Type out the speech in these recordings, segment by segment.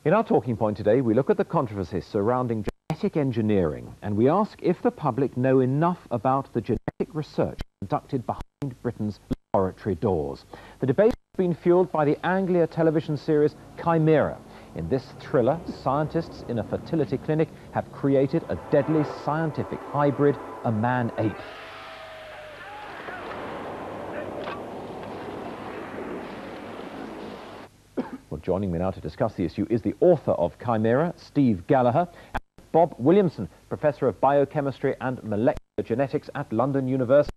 In our talking point today, we look at the controversies surrounding genetic engineering, and we ask if the public know enough about the genetic research conducted behind Britain's laboratory doors. The debate has been fueled by the Anglia television series Chimera. In this thriller, scientists in a fertility clinic have created a deadly scientific hybrid, a man-ape. Well, joining me now to discuss the issue is the author of Chimera, Steve Gallagher, and Bob Williamson, Professor of Biochemistry and Molecular Genetics at London University.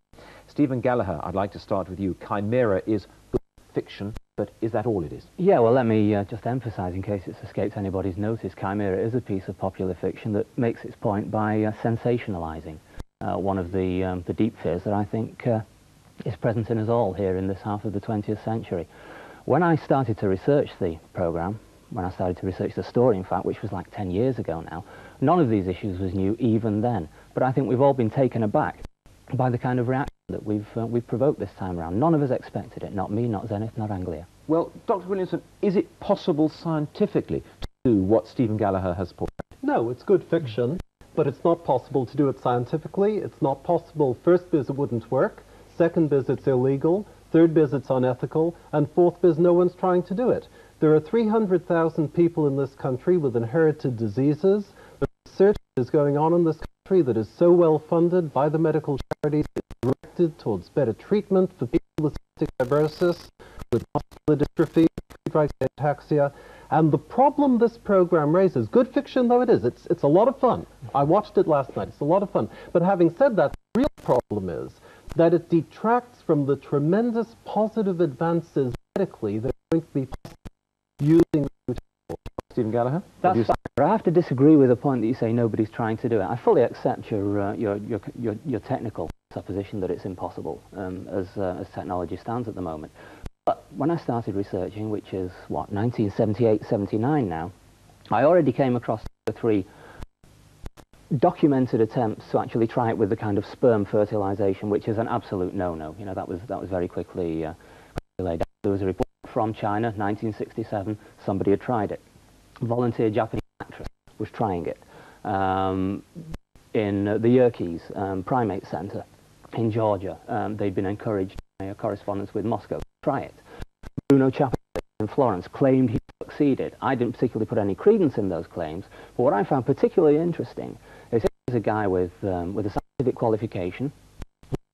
Stephen Gallagher, I'd like to start with you. Chimera is good fiction, but is that all it is? Yeah, well, let me just emphasise, in case it's escaped anybody's notice, Chimera is a piece of popular fiction that makes its point by sensationalising one of the deep fears that I think is present in us all here in this half of the 20th century. When I started to research the programme, when I started to research the story, in fact, which was like 10 years ago now, none of these issues was new even then. But I think we've all been taken aback by the kind of reaction that we've provoked this time around. None of us expected it, not me, not Zenith, not Anglia. Well, Dr. Williamson, is it possible scientifically to do what Stephen Gallagher has portrayed? No, it's good fiction, but it's not possible to do it scientifically. It's not possible. First biz, it wouldn't work. Second biz, it's illegal. Third biz, it's unethical. And fourth biz, no one's trying to do it. There are 300,000 people in this country with inherited diseases. The research is going on in this country that is so well funded by the medical charities, it's directed towards better treatment for people with cystic fibrosis, with muscular dystrophy, Friedreich's ataxia. And the problem this program raises, good fiction though it is, it's a lot of fun. I watched it last night, it's a lot of fun. But having said that, the real problem is that it detracts from the tremendous positive advances medically that are going to be possible using the tools. Stephen Gallagher? That's fine. I have to disagree with the point that you say nobody's trying to do it. I fully accept your technical supposition that it's impossible as technology stands at the moment. But when I started researching, which is, what, 1978, 79 now, I already came across the three documented attempts to actually try it with the kind of sperm fertilization, which is an absolute no-no. You know, that was very quickly laid out. There was a report from China, 1967, somebody had tried it. A volunteer Japanese actress was trying it in the Yerkes Primate Center in Georgia. They'd been encouraged by a correspondence with Moscow to try it. Bruno Chapelin in Florence claimed he succeeded. I didn't particularly put any credence in those claims, but what I found particularly interesting is here's a guy with a scientific qualification,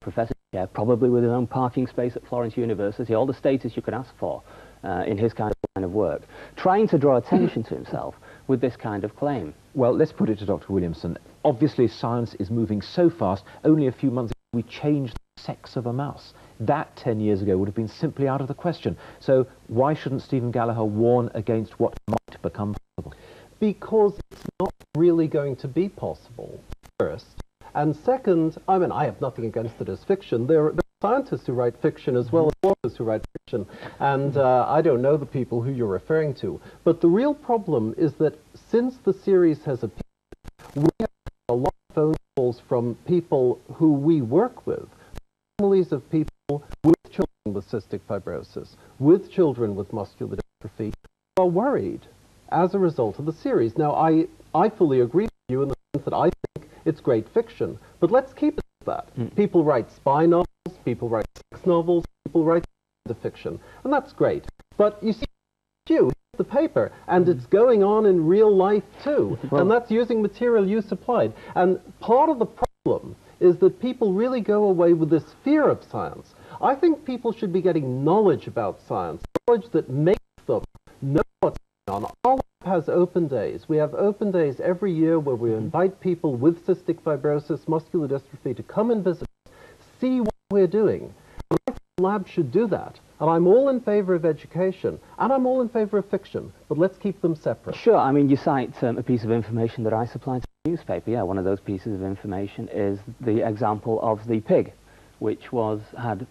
professor chair, probably with his own parking space at Florence University, all the status you could ask for in his kind of work, trying to draw attention to himself with this kind of claim. Well, let's put it to Dr. Williamson. Obviously, science is moving so fast. Only a few months ago, we changed the sex of a mouse. That 10 years ago would have been simply out of the question. So why shouldn't Stephen Gallagher warn against what might become possible? Because it's not really going to be possible, first. And second, I mean, I have nothing against it as fiction. There are scientists who write fiction as well as authors who write fiction. And I don't know the people who you're referring to. But the real problem is that since the series has appeared, we have a lot of phone calls from people who we work with, families of people with children with cystic fibrosis, with children with muscular dystrophy, who are worried as a result of the series. Now, I fully agree with you in the sense that I think it's great fiction, but let's keep it at that. People write spy novels, people write sex novels, people write fiction, and that's great. But you see, the paper, and it's going on in real life too, and that's using material you supplied. And part of the problem is that people really go away with this fear of science. I think people should be getting knowledge about science, knowledge that makes them know what's going on. Our lab has open days. We have open days every year where we invite people with cystic fibrosis, muscular dystrophy to come and visit us, see what we're doing. And I think the lab should do that. And I'm all in favor of education, and I'm all in favor of fiction, but let's keep them separate. Sure, I mean, you cite a piece of information that I supplied to the newspaper. Yeah, one of those pieces of information is the example of the pig, which had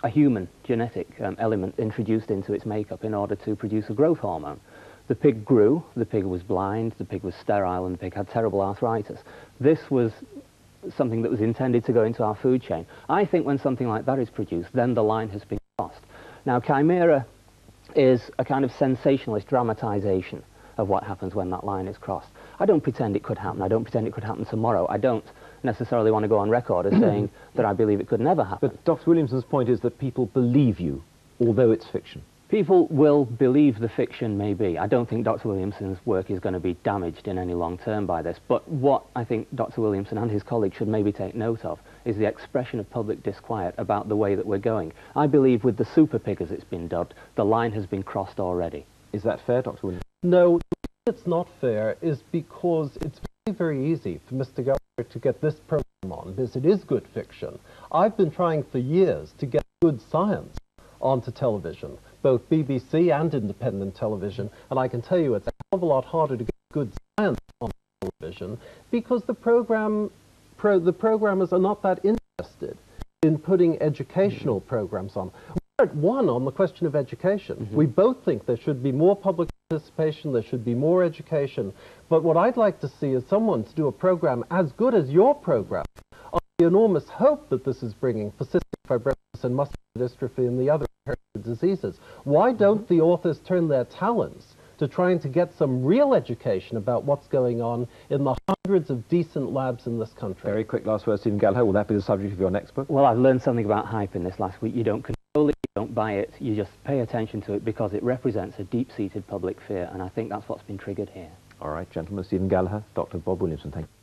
a human genetic element introduced into its makeup in order to produce a growth hormone. The pig grew, the pig was blind, the pig was sterile, and the pig had terrible arthritis. This was something that was intended to go into our food chain. I think when something like that is produced, then the line has been crossed. Now, Chimera is a kind of sensationalist dramatization of what happens when that line is crossed. I don't pretend it could happen. I don't pretend it could happen tomorrow. I don't necessarily want to go on record as saying that I believe it could never happen. But Dr. Williamson's point is that people believe you, although it's fiction. People will believe the fiction may be. I don't think Dr. Williamson's work is going to be damaged in any long term by this. But what I think Dr. Williamson and his colleagues should maybe take note of is the expression of public disquiet about the way that we're going. I believe with the super pig, as it's been dubbed, the line has been crossed already. Is that fair, Dr. Williamson? No, it's not fair is because it's very, very easy for Mr. Gallagher to get this program on, because it is good fiction. I've been trying for years to get good science onto television, both BBC and independent television, and I can tell you it's a hell of a lot harder to get good science on television because the programmers are not that interested in putting educational programs on. We're at one on the question of education. We both think there should be more public participation, there should be more education, but what I'd like to see is someone to do a program as good as your program on the enormous hope that this is bringing for cystic fibrosis and muscular dystrophy and the other inherited diseases. Why don't the authors turn their talents to trying to get some real education about what's going on in the hundreds of decent labs in this country? Very quick last word, Stephen Gallagher. Will that be the subject of your next book? Well, I've learned something about hype in this last week. You don't control it, you don't buy it, you just pay attention to it because it represents a deep-seated public fear, and I think that's what's been triggered here. All right, gentlemen, Stephen Gallagher, Dr. Bob Williamson, thank you.